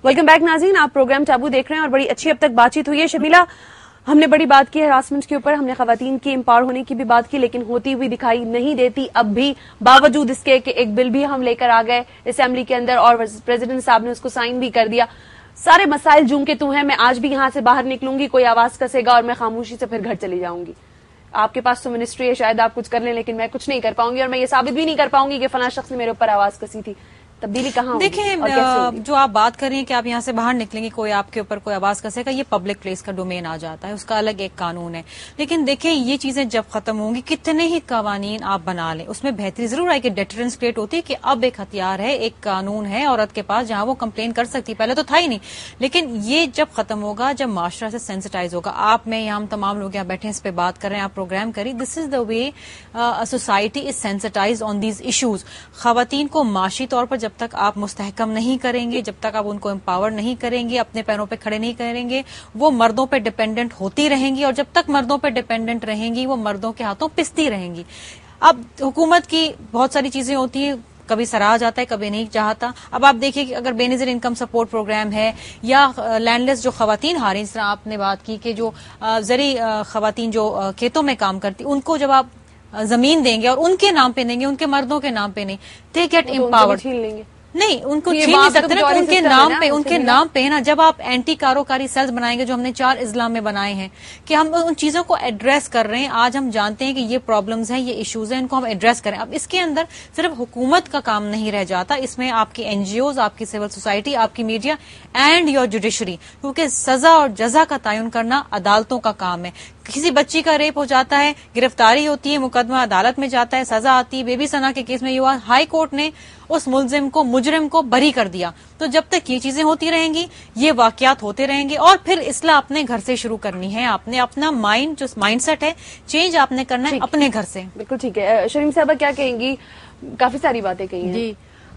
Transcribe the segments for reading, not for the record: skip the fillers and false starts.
Welcome back ناظرین، آپ programme ٹابو دیکھ رہے ہیں اور بڑی اچھی اب تک بات چیت ہوئی ہے. شمیلا، ہم نے بڑی بات کی ہراسمنٹ کے اوپر، ہم نے خواتین کی امپاور ہونے کی بھی بات کی، لیکن ہوتی ہوئی دکھائی نہیں دیتی اب بھی، باوجود اس کے کہ ایک بل بھی ہم لے کر آ گئے اسمبلی کے اندر اور پریزیڈنٹ صاحب نے اس کو سائن بھی کر دیا. سارے مسائل جوں کے تو ہیں. میں آج بھی یہاں سے باہر نکلوں گی، کوئی آواز کسے گا اور میں خاموشی سے پھر گھر چلی جاؤں گی. آپ کے پاس تو منسٹری ہے، شاید آپ کچھ کر لیں، لیکن میں کچھ نہیں کر پاؤں گی اور میں یہ ثابت بھی نہیں کر پاؤں گی کہ فلاں شخص نے میرے اوپر آواز کسی تھی. تبدیلی کہاں ہوگی؟ دیکھیں، جو آپ بات کر رہی ہیں کہ آپ یہاں سے باہر نکلیں گے، کوئی آپ کے اوپر کوئی آواز کسے گا، یہ پبلک پلیس کا ڈومین آ جاتا ہے، اس کا الگ ایک قانون ہے. لیکن دیکھیں، یہ چیزیں جب ختم ہوں گی، کتنے ہی قوانین آپ بنا لیں، اس میں بہتری ضرور آئے کہ ڈیٹرنس کریٹ ہوتی ہے کہ اب ایک ہتھیار ہے، ایک قانون ہے عورت کے پاس جہاں وہ کمپلین کر سکتی. پہلے تو تھا ہی نہیں. لیکن یہ جب ختم ہوگا، جب معاشرہ سے سینسٹائز ہوگا، آپ میں یہاں ہم تمام لوگ یہاں بیٹھے اس پہ بات کر رہے ہیں، آپ پروگرام کریں، this is the way society is sensitise on these issues. خواتین کو معاشی طور پر جب تک آپ مستحکم نہیں کریں گے، جب تک آپ ان کو امپاور نہیں کریں گے، اپنے پیروں پہ کھڑے نہیں کریں گے، وہ مردوں پہ ڈیپینڈنٹ ہوتی رہیں گی، اور جب تک مردوں پہ ڈیپینڈنٹ رہیں گی، وہ مردوں کے ہاتھوں پستی رہیں گی. اب حکومت کی بہت ساری چیزیں ہوتی ہیں، کبھی سراہا جاتا ہے، کبھی نہیں چاہتا. اب آپ دیکھیے کہ اگر بے نظیر انکم سپورٹ پروگرام ہے یا لینڈ لیس جو خواتین ہاریں، جس طرح آپ نے بات کی کہ جو زرعی خواتین جو کھیتوں میں کام کرتی، ان کو جب آپ زمین دیں گے اور ان کے نام پہ دیں گے، ان کے مردوں کے نام پہ نہیں، دے گیٹ امپاورڈ. نہیں، ان کو چھین نہیں سکتے نا، ان کے نام پہ، ان کے نام پہ نا. جب آپ اینٹی کاروکاری سیلز بنائیں گے، جو ہم نے 4 اضلاع میں بنائے ہیں، کہ ہم ان چیزوں کو ایڈریس کر رہے ہیں. آج ہم جانتے ہیں کہ یہ پرابلمز ہیں، یہ ایشوز ہیں، ان کو ہم ایڈریس کریں. اب اس کے اندر صرف حکومت کا کام نہیں رہ جاتا، اس میں آپ کی این جی اوز، آپ کی سول سوسائٹی، آپ کی میڈیا اینڈ یور جوڈیشری، کیونکہ سزا اور جزا کا تعین کرنا عدالتوں کا کام ہے. کسی بچی کا ریپ ہو جاتا ہے، گرفتاری ہوتی ہے، مقدمہ عدالت میں جاتا ہے، سزا آتی ہے. بیبی ثنا کے کیس میں یہ ہوا، ہائی کورٹ نے اس ملزم کو، مجرم کو بری کر دیا. تو جب تک یہ چیزیں ہوتی رہیں گی، یہ واقعات ہوتے رہیں گے. اور پھر اصلاح اپنے گھر سے شروع کرنی ہے. آپ نے اپنا مائنڈ، جو مائنڈ سیٹ ہے، چینج آپ نے کرنا ہے اپنے گھر سے. بالکل ٹھیک ہے. شریم صاحبہ کیا کہیں گی؟ کافی ساری باتیں کہی ہیں. جی،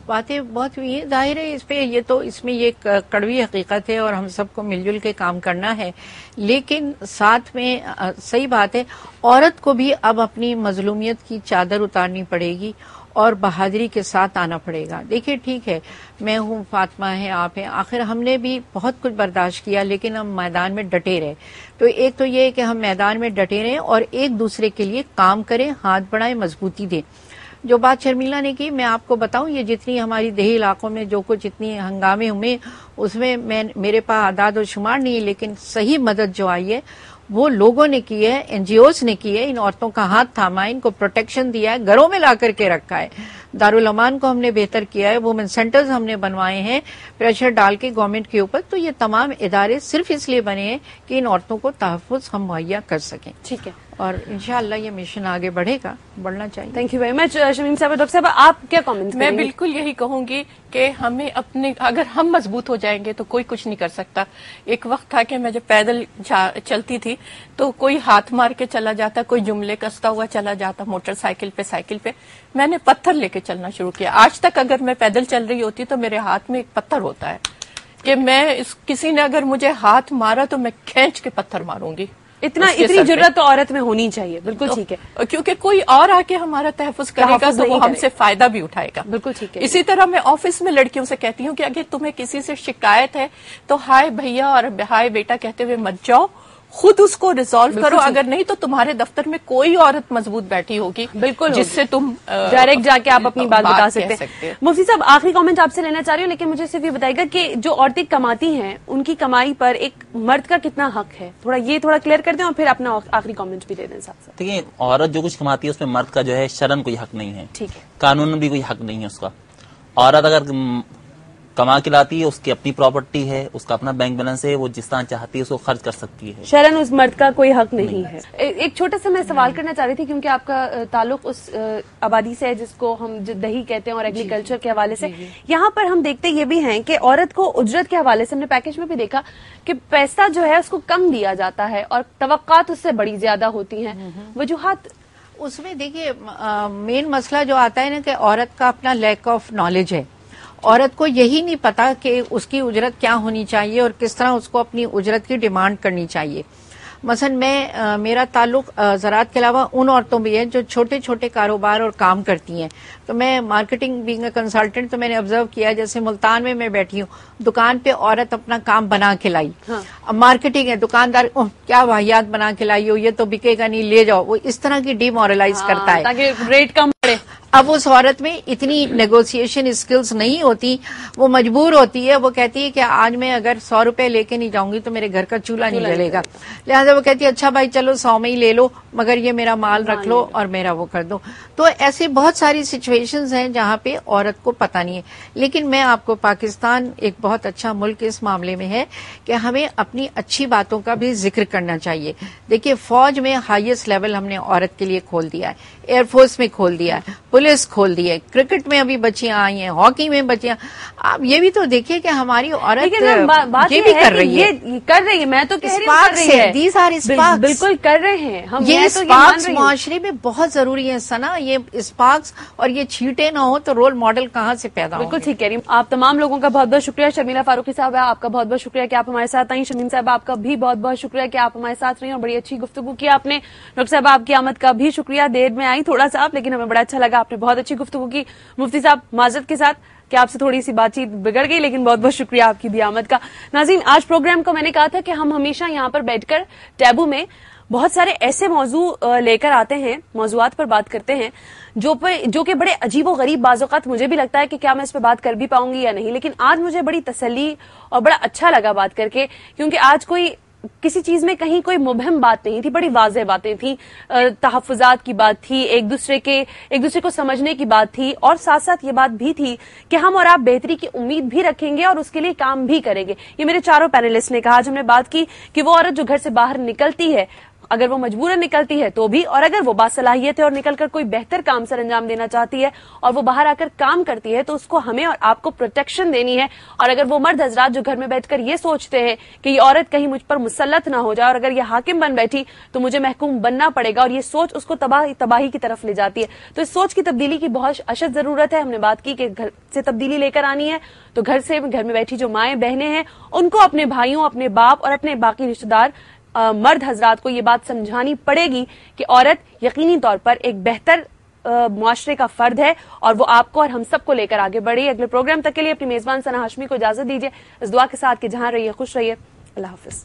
باتیں بہت ہوئی ہیں، ظاہر ہے اس پہ یہ تو اس میں یہ کڑوی حقیقت ہے اور ہم سب کو مل جل کے کام کرنا ہے. لیکن ساتھ میں صحیح بات ہے، عورت کو بھی اب اپنی مظلومیت کی چادر اتارنی پڑے گی اور بہادری کے ساتھ آنا پڑے گا. دیکھیے، ٹھیک ہے، میں ہوں، فاطمہ ہے، آپ ہیں، آخر ہم نے بھی بہت کچھ برداشت کیا، لیکن ہم میدان میں ڈٹے رہے. تو ایک تو یہ ہے کہ ہم میدان میں ڈٹے رہیں اور ایک دوسرے کے لیے کام کریں، ہاتھ بڑھائیں، مضبوطی دیں. جو بات شرمیلا نے کی، میں آپ کو بتاؤں، یہ جتنی ہماری دیہی علاقوں میں جو کچھ اتنی ہنگامے ہوئے، اس میں میرے پاس اعداد و شمار نہیں ہے، لیکن صحیح مدد جو آئی ہے وہ لوگوں نے کی ہے، این جی اوز نے کی ہے. ان عورتوں کا ہاتھ تھاما ہے، ان کو پروٹیکشن دیا ہے، گھروں میں لا کر کے رکھا ہے. دارالامان کو ہم نے بہتر کیا ہے، وومن سینٹرز ہم نے بنوائے ہیں پریشر ڈال کے گورنمنٹ کے اوپر. تو یہ تمام ادارے صرف اس لیے بنے ہیں کہ ان عورتوں کو تحفظ ہم مہیا کر سکیں. ٹھیک ہے، اور انشاءاللہ یہ مشن آگے بڑھے گا، بڑھنا چاہیے. Thank you very much. Shamim صاحب، ڈاکٹر صاحب آپ کیا کامنٹ؟ میں بالکل یہی کہوں گی کہ ہمیں اپنے، اگر ہم مضبوط ہو جائیں گے تو کوئی کچھ نہیں کر سکتا. ایک وقت تھا کہ میں جب پیدل چلتی تھی تو کوئی ہاتھ مار کے چلا جاتا، کوئی جملے کستا ہوا چلا جاتا موٹر سائیکل پہ. میں نے پتھر لے کے چلنا شروع کیا. آج تک اگر میں پیدل چل رہی ہوتی تو میرے ہاتھ میں ایک پتھر ہوتا ہے کہ میں کسی نے اگر مجھے ہاتھ مارا تو میں کھینچ کے پتھر ماروں گی. اتنی جرات تو عورت میں ہونی چاہیے. بالکل ٹھیک ہے، کیونکہ کوئی اور آ کے ہمارا تحفظ کرے گا تو وہ ہم سے فائدہ بھی اٹھائے گا. بالکل ٹھیک ہے. اسی طرح میں آفس میں لڑکیوں سے کہتی ہوں کہ اگر تمہیں کسی سے شکایت ہے تو ہائے بھیا اور ہائے بیٹا کہتے ہوئے مت جاؤ، خود اس کو ریزالو کرو. اگر نہیں تو تمہارے دفتر میں کوئی عورت مضبوط بیٹھی ہوگی، بالکل، جس سے تم ڈائریکٹ جا کے آپ اپنی بات بتا سکتے ہیں. مفتی صاحب، آخری کامنٹ آپ سے لینا چاہ رہی ہوں، لیکن مجھے صرف یہ بتائیے گا کہ جو عورتیں کماتی ہیں ان کی کمائی پر ایک مرد کا کتنا حق ہے؟ تھوڑا کلیئر کر دیں اور پھر اپنا آخری کامنٹ بھی دے دیں ساتھ ساتھ. دیکھیں، عورت جو کچھ کماتی ہے اس میں مرد کا جو ہے شرعن کوئی حق نہیں ہے. ٹھیک ہے، قانون میں بھی کوئی حق نہیں ہے اس کا. عورت اگر کما کے لاتی ہے، اس کی اپنی پراپرٹی ہے، اس کا اپنا بینک بیلنس ہے، وہ جس طرح چاہتی ہے اس کو خرچ کر سکتی ہے. شرعن اس مرد کا کوئی حق نہیں ہے. ایک چھوٹا سا میں سوال کرنا چاہ رہی تھی، کیونکہ آپ کا تعلق اس آبادی سے ہے جس کو ہم دہی کہتے ہیں اور ایگریکلچر کے حوالے سے. یہاں پر ہم دیکھتے یہ بھی ہیں کہ عورت کو اجرت کے حوالے سے ہم نے پیکج میں بھی دیکھا کہ پیسہ جو ہے اس کو کم دیا جاتا ہے اور توقعات اس سے بڑی زیادہ ہوتی ہیں. وجوہات اس میں دیکھیے، مین مسئلہ جو آتا ہے نا کہ عورت کا اپنا لیک آف نالج ہے. عورت کو یہی نہیں پتا کہ اس کی اجرت کیا ہونی چاہیے اور کس طرح اس کو اپنی اجرت کی ڈیمانڈ کرنی چاہیے. مثلا میں میرا تعلق زراعت کے علاوہ ان عورتوں بھی ہے جو چھوٹے چھوٹے کاروبار اور کام کرتی ہیں. تو میں مارکیٹنگ بینگ اے کنسلٹنٹ تو میں نے آبزرو کیا, جیسے ملتان میں بیٹھی ہوں, دکان پہ عورت اپنا کام بنا کے لائی, اب مارکیٹنگ ہے, دکاندار کیا واحیات بنا کے لائی ہو, یہ تو بکے گا نہیں, لے جاؤ, وہ اس طرح کی ڈی مورلائز کرتا ہے تاکہ ریٹ کم پڑے. اب اس عورت میں اتنی نیگوسیشن اسکلز نہیں ہوتی, وہ مجبور ہوتی ہے, وہ کہتی ہے کہ آج میں اگر 100 روپے لے کے نہیں جاؤں گی تو میرے گھر کا چولہا نہیں جلے گا, لہٰذا وہ کہتی ہے اچھا بھائی چلو 100 میں ہی لے لو, مگر یہ میرا مال رکھ لو اور میرا وہ کر دو. تو ایسے بہت ساری سچویشنز ہیں جہاں پہ عورت کو پتہ نہیں ہے. لیکن میں آپ کو, پاکستان ایک بہت اچھا ملک اس معاملے میں ہے کہ ہمیں اپنی اچھی باتوں کا بھی ذکر کرنا چاہیے. دیکھیے فوج میں ہائیسٹ لیول ہم نے عورت کے لیے کھول دیا ہے, ایئر فورس میں کھول دیا ہے, پولیس کھول دی ہے, کرکٹ میں ابھی بچیاں آئی ہیں, ہاکی میں بچیاں. آپ یہ بھی تو دیکھیے کہ ہماری عورت یہ بھی کر رہی ہے, میں تو کہہ رہی ہوں دیز آر اسپارکس, بالکل کر رہے ہیں ہم. یہ اسپارکس معاشرے میں بہت ضروری ہے سنا, یہ اسپارکس اور یہ چھیٹے نہ ہو تو رول ماڈل کہاں سے پیدا ہو. بالکل ٹھیک کہہ رہی ہوں. آپ تمام لوگوں کا بہت بہت شکریہ. شرمیلا فاروقی صاحب آپ کا بہت بہت شکریہ کہ آپ ہمارے ساتھ آئیں. شمیم صاحب آپ کا بھی بہت بہت شکریہ کہ آپ ہمارے ساتھ رہی اور بڑی اچھی گفتگو کی آپ نے. ڈاکٹر صاحب آپ کی آمد کا بھی شکریہ, دیر میں آئی تھوڑا سا آپ, لیکن ہمیں بڑا اچھا لگا, آپ نے بہت اچھی گفتگو کی. مفتی صاحب معذرت کے ساتھ کہ آپ سے تھوڑی سی بات چیت بگڑ گئی, لیکن بہت بہت شکریہ آپ کی بھی آمد کا. ناظرین, آج پروگرام کو میں نے کہا تھا کہ ہم ہمیشہ یہاں پر بیٹھ کر ٹیبو میں بہت سارے ایسے موضوع لے کر آتے ہیں, موضوعات پر بات کرتے ہیں جو کہ بڑے عجیب و غریب, بعض اوقات مجھے بھی لگتا ہے کہ کیا میں اس پہ بات کر بھی پاؤں گی یا نہیں, لیکن آج مجھے بڑی تسلی اور بڑا اچھا لگا بات کر کے, کیونکہ آج کسی چیز میں کہیں کوئی مبہم بات نہیں تھی, بڑی واضح باتیں تھیں, تحفظات کی بات تھی, ایک دوسرے کو سمجھنے کی بات تھی, اور ساتھ ساتھ یہ بات بھی تھی کہ ہم اور آپ بہتری کی امید بھی رکھیں گے اور اس کے لیے کام بھی کریں گے. یہ میرے چاروں پینلسٹ نے کہا. آج ہم نے بات کی کہ وہ عورت جو گھر سے باہر نکلتی ہے, اگر وہ مجبوراً نکلتی ہے تو بھی, اور اگر وہ باصلاحیت ہے اور نکل کر کوئی بہتر کام سر انجام دینا چاہتی ہے اور وہ باہر آ کر کام کرتی ہے, تو اس کو ہمیں اور آپ کو پروٹیکشن دینی ہے. اور اگر وہ مرد حضرات جو گھر میں بیٹھ کر یہ سوچتے ہیں کہ یہ عورت کہیں مجھ پر مسلط نہ ہو جائے اور اگر یہ حاکم بن بیٹھی تو مجھے محکوم بننا پڑے گا, اور یہ سوچ اس کو تباہی کی طرف لے جاتی ہے, تو اس سوچ کی تبدیلی کی بہت اشد ضرورت ہے. ہم نے بات کی کہ گھر سے تبدیلی لے کر آنی ہے, تو گھر میں بیٹھی جو مائیں بہنیں ہیں ان کو اپنے بھائیوں, اپنے باپ اور اپنے باقی رشتے دار مرد حضرات کو یہ بات سمجھانی پڑے گی کہ عورت یقینی طور پر ایک بہتر معاشرے کا فرد ہے, اور وہ آپ کو اور ہم سب کو لے کر آگے بڑھے. اگلے پروگرام تک کے لیے اپنی میزبان ثنا ہاشمی کو اجازت دیجیے, اس دعا کے ساتھ کہ جہاں رہیے خوش رہیے. اللہ حافظ.